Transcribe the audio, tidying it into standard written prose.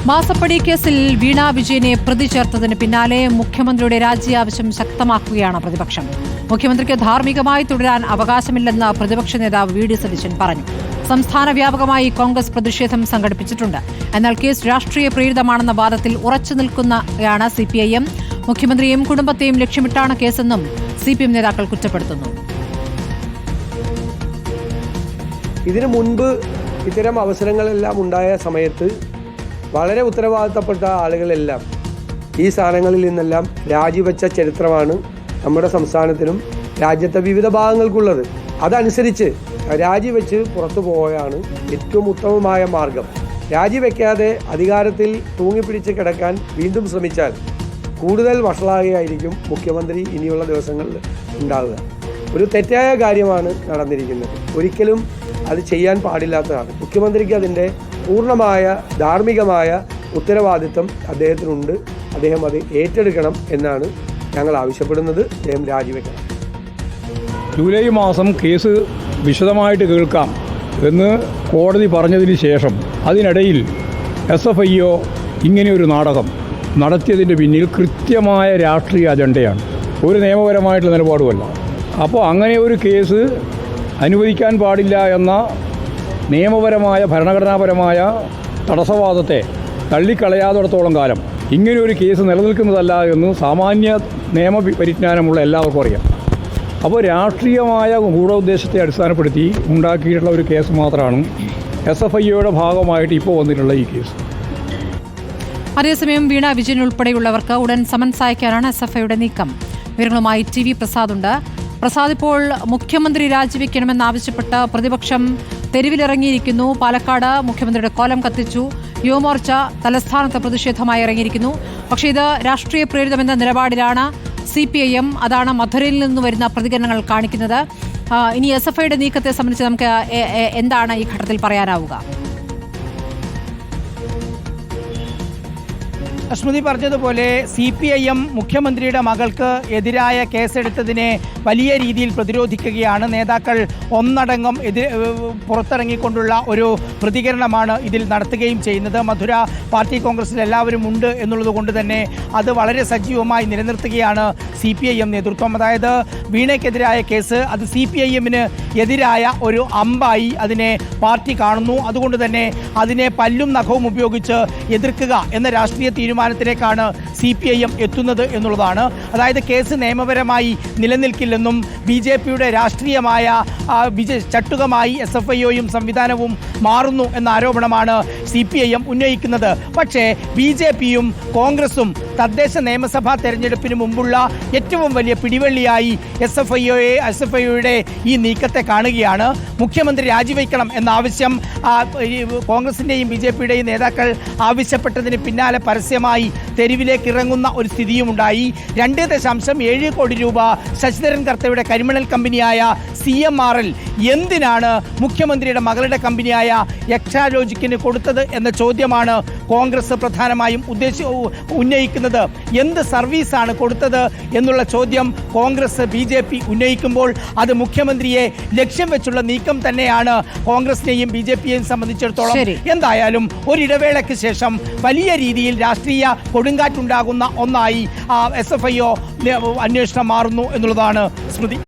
മാസപ്പടി കേസിൽ വീണ വിജയനെ പ്രതി ചേർത്തതിന് പിന്നാലെ മുഖ്യമന്ത്രിയുടെ രാജി ആവശ്യം ശക്തമാക്കുകയാണ് പ്രതിപക്ഷം. മുഖ്യമന്ത്രിക്ക് ധാർമ്മികമായി തുടരാൻ അവകാശമില്ലെന്ന് പ്രതിപക്ഷ നേതാവ് വി.ഡി. സതീശൻ പറഞ്ഞു. സംസ്ഥാന വ്യാപകമായി കോൺഗ്രസ് പ്രതിഷേധം സംഘടിപ്പിച്ചിട്ടുണ്ട്. എന്നാൽ കേസ് രാഷ്ട്രീയ പ്രേരിതമാണെന്ന വാദത്തിൽ ഉറച്ചു നിൽക്കുന്നതാണ് സിപിഐഎം. മുഖ്യമന്ത്രിയെയും കുടുംബത്തെയും ലക്ഷ്യമിട്ടാണ് കേസെന്നും സിപിഎം നേതാക്കൾ കുറ്റപ്പെടുത്തുന്നു. ഇതിനു മുൻപ് ഇത്തരം അവസരങ്ങളെല്ലാം ഉണ്ടായ സമയത്ത് വളരെ ഉത്തരവാദിത്തപ്പെട്ട ആളുകളെല്ലാം ഈ സ്ഥാനങ്ങളിൽ നിന്നെല്ലാം രാജിവെച്ച ചരിത്രമാണ് നമ്മുടെ സംസ്ഥാനത്തിനും രാജ്യത്തെ വിവിധ ഭാഗങ്ങൾക്കുള്ളത്. അതനുസരിച്ച് രാജിവെച്ച് പുറത്തു പോവുകയാണ് ഏറ്റവും ഉത്തമമായ മാർഗം. രാജിവെക്കാതെ അധികാരത്തിൽ തൂങ്ങിപ്പിടിച്ച് കിടക്കാൻ വീണ്ടും ശ്രമിച്ചാൽ കൂടുതൽ വഷളാകുകയായിരിക്കും മുഖ്യമന്ത്രി ഇനിയുള്ള ദിവസങ്ങളിൽ ഉണ്ടാവുക. ഒരു തെറ്റായ കാര്യമാണ് നടന്നിരിക്കുന്നത്. ഒരിക്കലും അത് ചെയ്യാൻ പാടില്ലാത്തതാണ്. മുഖ്യമന്ത്രിക്ക് അതിൻ്റെ പൂർണ്ണമായ ധാർമ്മികമായ ഉത്തരവാദിത്വം അദ്ദേഹത്തിനുണ്ട്. അദ്ദേഹം അത് ഏറ്റെടുക്കണം എന്നാണ് ഞങ്ങൾ ആവശ്യപ്പെടുന്നത്. അദ്ദേഹം രാജിവെക്കണം. ജൂലൈ മാസം കേസ് വിശദമായിട്ട് കേൾക്കാം എന്ന് കോടതി പറഞ്ഞതിന് ശേഷം അതിനിടയിൽ SFIO ഇങ്ങനെയൊരു നാടകം നടത്തിയതിൻ്റെ പിന്നിൽ കൃത്യമായ രാഷ്ട്രീയ അജണ്ടയാണ്, ഒരു നിയമപരമായിട്ടുള്ള നിലപാടുമല്ല. അപ്പോൾ അങ്ങനെ ഒരു കേസ് അനുവദിക്കാൻ പാടില്ല എന്ന നിയമപരമായ ഭരണഘടനാപരമായ തടസ്സവാദത്തെ തള്ളിക്കളയാത്തിടത്തോളം കാലം ഇങ്ങനെയൊരു കേസ് നിലനിൽക്കുന്നതല്ല എന്ന് സാമാന്യ നിയമ പരിജ്ഞാനമുള്ള എല്ലാവർക്കും അറിയാം. അപ്പോൾ രാഷ്ട്രീയമായ ഗൂഢോദ്ദേശത്തെ അടിസ്ഥാനപ്പെടുത്തി ഉണ്ടാക്കിയിട്ടുള്ള ഒരു കേസ് മാത്രമാണ് SFIOയുടെ ഭാഗമായിട്ട് ഇപ്പോൾ വന്നിട്ടുള്ള ഈ കേസ്. അതേസമയം വീണ വിജയൻ ഉൾപ്പെടെയുള്ളവർക്ക് ഉടൻ സമൻസ് അയക്കാനാണ് SFIയുടെ നീക്കം. വിവരങ്ങളുമായി TV പ്രസാദുണ്ട്. പ്രസാദ്, ഇപ്പോൾ മുഖ്യമന്ത്രി രാജിവെക്കണമെന്നാവശ്യപ്പെട്ട് പ്രതിപക്ഷം തെരുവിലിറങ്ങിയിരിക്കുന്നു. പാലക്കാട് മുഖ്യമന്ത്രിയുടെ കോലം കത്തിച്ചു. യുവമോർച്ച തലസ്ഥാനത്ത് പ്രതിഷേധമായി ഇറങ്ങിയിരിക്കുന്നു. പക്ഷേ ഇത് രാഷ്ട്രീയ പ്രേരിതമെന്ന നിലപാടിലാണ് CPIM. അതാണ് മധുരയിൽ നിന്ന് വരുന്ന പ്രതികരണങ്ങൾ കാണിക്കുന്നത്. ഇനി SFIയുടെ നീക്കത്തെ സംബന്ധിച്ച് നമുക്ക് എന്താണ് ഈ ഘട്ടത്തിൽ പറയാനാവുക? സ്മൃതി പറഞ്ഞതുപോലെ CPIM മുഖ്യമന്ത്രിയുടെ മകൾക്ക് എതിരായ കേസെടുത്തതിനെ വലിയ രീതിയിൽ പ്രതിരോധിക്കുകയാണ്. നേതാക്കൾ ഒന്നടങ്കം പുറത്തിറങ്ങിക്കൊണ്ടുള്ള ഒരു പ്രതികരണമാണ് ഇതിൽ നടത്തുകയും ചെയ്യുന്നത്. മധുര പാർട്ടി കോൺഗ്രസിൽ എല്ലാവരും ഉണ്ട് എന്നുള്ളത് കൊണ്ട് തന്നെ അത് വളരെ സജീവമായി നിലനിർത്തുകയാണ് CPIM നേതൃത്വം. അതായത് വീണയ്ക്കെതിരായ കേസ് അത് CPIMന് എതിരായ ഒരു അമ്പായി അതിനെ പാർട്ടി കാണുന്നു. അതുകൊണ്ട് തന്നെ അതിനെ പല്ലും നഖവും ഉപയോഗിച്ച് എതിർക്കുക എന്ന രാഷ്ട്രീയ തീരുമാനത്തിലേക്കാണ് CPIM എത്തുന്നത് എന്നുള്ളതാണ്. അതായത് കേസ് നിയമപരമായി നിലനിൽക്കില്ലെന്നും BJPയുടെ രാഷ്ട്രീയമായ ചട്ടുകമായി SFIOയും സംവിധാനവും മാറുന്നു എന്ന ആരോപണമാണ് CPIM ഉന്നയിക്കുന്നത്. പക്ഷേ BJPയും കോൺഗ്രസും നിയമസഭാ തെരഞ്ഞെടുപ്പിന് മുമ്പുള്ള ഏറ്റവും വലിയ പിടിവള്ളിയായി SFIOയുടെ ഈ നീക്കത്തെ കാണുകയാണ്. മുഖ്യമന്ത്രി രാജിവെക്കണം എന്ന ആവശ്യം കോൺഗ്രസിൻ്റെയും BJPയുടെയും നേതാക്കൾ ആവശ്യപ്പെട്ടതിന് പിന്നാലെ പരസ്യമായി തെരുവിലേക്ക് ഇറങ്ങുന്ന ഒരു സ്ഥിതിയുമുണ്ടായി. 2.7 കോടി രൂപ ശശിധരൻ കർത്തയുടെ കരിമണൽ കമ്പനിയായ CMRL എന്തിനാണ് മുഖ്യമന്ത്രിയുടെ മകളുടെ കമ്പനിയായ എക്സാലോജിക്കിന് കൊടുത്തത് എന്ന ചോദ്യമാണ് കോൺഗ്രസ് പ്രധാനമായും ഉന്നയിക്കുന്നത്. എന്ത് സർവീസാണ് കൊടുത്തത് എന്നുള്ള ചോദ്യം കോൺഗ്രസ് BJP ഉന്നയിക്കുമ്പോൾ അത് മുഖ്യമന്ത്രിയെ ലക്ഷ്യം വെച്ചുള്ള നീക്കം തന്നെയാണ് കോൺഗ്രസിനെയും BJPയെയും സംബന്ധിച്ചിടത്തോളം. എന്തായാലും ഒരിടവേളയ്ക്ക് ശേഷം വലിയ രീതിയിൽ രാഷ്ട്രീയ കൊടുങ്കാറ്റുണ്ടാകുന്ന ഒന്നായി SFIO അന്വേഷണം മാറുന്നു എന്നുള്ളതാണ് സ്മൃതി.